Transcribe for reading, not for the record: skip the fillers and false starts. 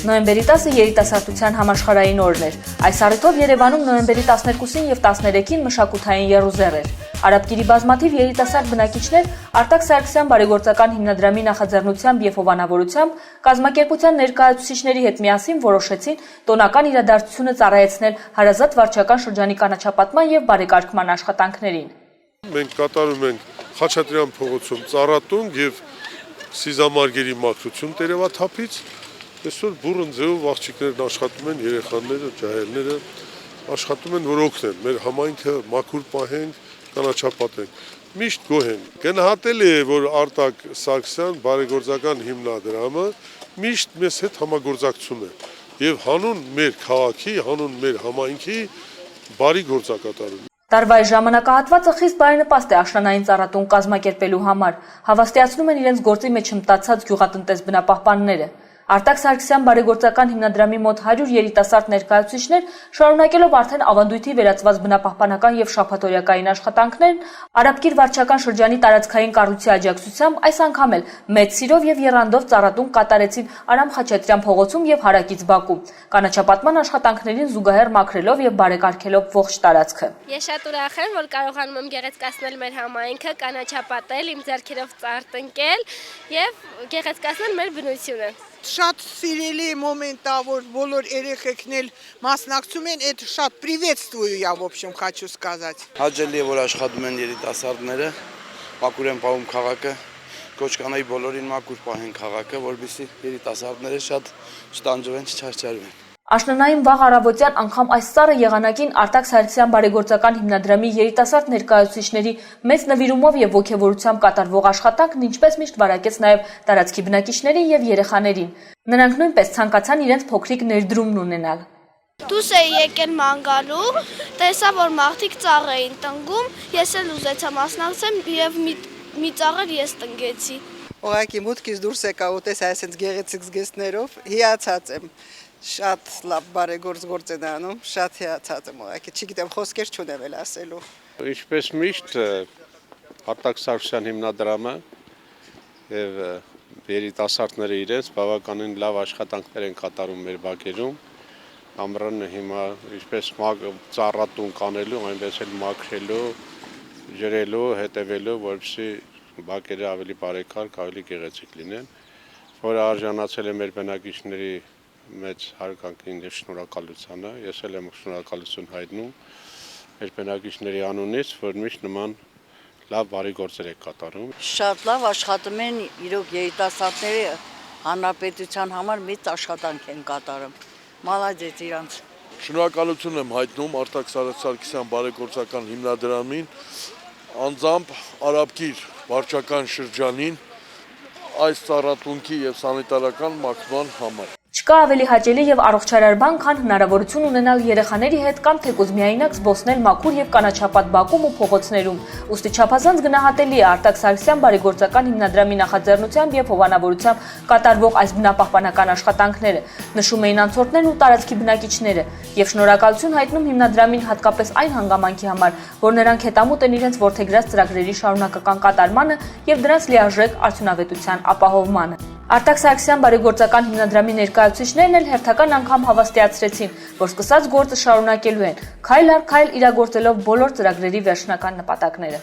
Նոյեմբերի 10-ը երիտասարդության համաշխարհային օրն էր։ Այս առիթով Երևանում նոյեմբերի 12-ին եւ 13-ին մշակութային եռուզեռ էր։ Արաբկիրի բազմաթիվ երիտասարդ բնակիչներ Արտակ Սարգսյան բարեգործական հիմնադրամի նախաձեռնությամբ եւ հովանավորությամբ կազմակերպության ներկայացուցիչների հետ միասին որոշեցին տոնական իրադարձությունը ծառայեցնել հարազատ վարչական շրջանի կանաչապատման եւ բարեկարգման աշխատանքներին։ Մենք կատարում ենք Խաչատրյան փողոցում ծառատունկ եւ Սիզամարգերի մաքրություն Տերևաթափից։ Այսօր բուրըն ձևով աղջիկներն աշխատում են, երեխաները, ջահելները աշխատում են, որ օգնեն մեր համայնքը մաքուր պահենք, կանաչապատենք։ Միշտ գոհ են։ Գնահատելի է, որ Արտակ Սարգսյան բարեգործական հիմնադրամը միշտ մեզ հետ համագործակցում է եւ հանուն մեր քաղաքի, հանուն մեր համայնքի բարի գործակատարում։ Տարվա ժամանակահատվածը խիստ բարենպաստ է աշնանային ծառատուն կազմակերպելու համար, հավաստիացնում են իրենց գործի մեջ հմտացած գյուղատնտես բնապահպանները։ Արտակ Սարգսյան բարեգործական հիմնադրամի մոտ 100 երիտասարդ ներկայացուցիչներ շարունակելով արդեն ավանդույթի վերածված բնապահպանական եւ շաբաթօրյակային աշխատանքներն Արաբկիր վարչական շրջանի տարածքային կառույցի աջակցությամբ այս անգամ էլ մեծ սիրով եւ եռանդով ծառատուն կատարեցին Արամ Խաչատրյան փողոցում եւ Հարակից Բաքում, կանաչապատման աշխատանքներին զուգահեռ մաքրելով եւ բարեկարգելով ողջ տարածքը։ Ես շատ ուրախ եմ, որ կարողանում եմ գեղեցկացնել մեր համայնքը, կանաչապատել, իմ ձեռքերով ծառ տնկել եւ գեղեցկացնել մեր բնությունը։ Շատ սիրելի մոմենտ է, որ բոլոր երեխեքն էլ մասնակցում են, այդ շատ приветствую я, в общем, хочу сказать։ Հաճելի է, որ աշխատում են երիտասարդները, մաքուր են պահում քաղաքը, կոչ կանայի բոլորին մաքուր պահեն քաղաքը, որպեսզի երիտասարդները շատ չտանջվեն, չչարչարվեն։ Աշնանային վաղ առավոտյան անգամ այս սառը եղանակին Արտակ Սարգսյան բարեգործական հիմնադրամի երիտասարդ ներկայացուցիչների մեծ նվիրումով եւ ոգեվորությամբ կատարվող աշխատանքն ինչպես միշտ վարակեց նաեւ տարածքի բնակիչներին եւ երեխաներին։ Նրանք նույնպես ցանկացան իրենց փոքրիկ ներդրումն ունենալ։ Դուրս էի եկել ման գալու, տեսա, որ մարդիկ ծառ էին տնկում, ես էլ ուզեցա մասնակցեմ եւ մի ծառ ես տնկեցի։ Ուղղակի մուտքից դուրս եկա ու տեսա այսպես գեղեցիկ զգեստներով, հիացած եմ։ Շատ լավ բարեգործ են անում, շատ հիացած եմ ուղղակի, չգիտեմ խոսքեր չունեմ էլ ասելու։ Ինչպես միշտ Արտակ Սարգսյան հիմնադրամը եւ երիտասարդները իրենց բավականին լավ աշխատանքներ են կատարում մեր բակերում։ Ամռանը հիմա ինչպես ծառատուն կանելու, այնպես էլ մաքրելու, ջրելու, հետևելու, որպեսզի բակերը ավելի բարեկարգ, ավելի գեղեցիկ լինեն, որը արժանացել է մեր բնակիչների մեծ հարգանքին եւ շնորհակալությանը, ես էլ եմ շնորհակալություն հայտնում մեր բնակիչների անունից, որ միշտ նման լավ բարի գործեր եք կատարում։ Շատ լավ աշխատում են, իրոք երիտասարդները հանրապետության համար մեծ աշխատանք են կատարում։ Մալադեց իրանց։ Շնորհակալություն եմ հայտնում Արտակ Սարգսյան բարեգործական հիմնադրամին, անձամբ Արաբկիր վարչական շրջանին այս ծառատունքի եւ սանիտարական մաքրման համար։ Չկա ավելի հաճելի եւ առողջարար բան, քան հնարավորություն ունենալ երեխաների հետ կամ թեկուզ միայնակ զբոսնել մաքուր եւ կանաչապատ բակում ու փողոցներում։ Ուստի չափազանց գնահատելի է Արտակ Սարգսյան բարեգործական հիմնադրամի նախաձեռնությամբ եւ հովանավորությամբ կատարվող այս բնապահպանական աշխատանքները, նշում էին անցորդներն ու տարածքի բնակիչները եւ շնորհակալություն հայտնում հիմնադրամին հատկապես այն հանգամանքի համար, որ նրանք հետամուտ են իրենց որդեգրած ծրագրերի շարունակական կատարմանը եւ դրանց լիարժեք արդյունավետության ապահովմանը։ Արտակ Սարգսյան բարեգործական հիմնադրամի ներկայացուցիչներն էլ հերթական անգամ հավաստիացրեցին, որ սկսած գործը շարունակելու են, քայլ առ քայլ իրագործելով բոլոր ծրագրերի վերջնական նպատակները։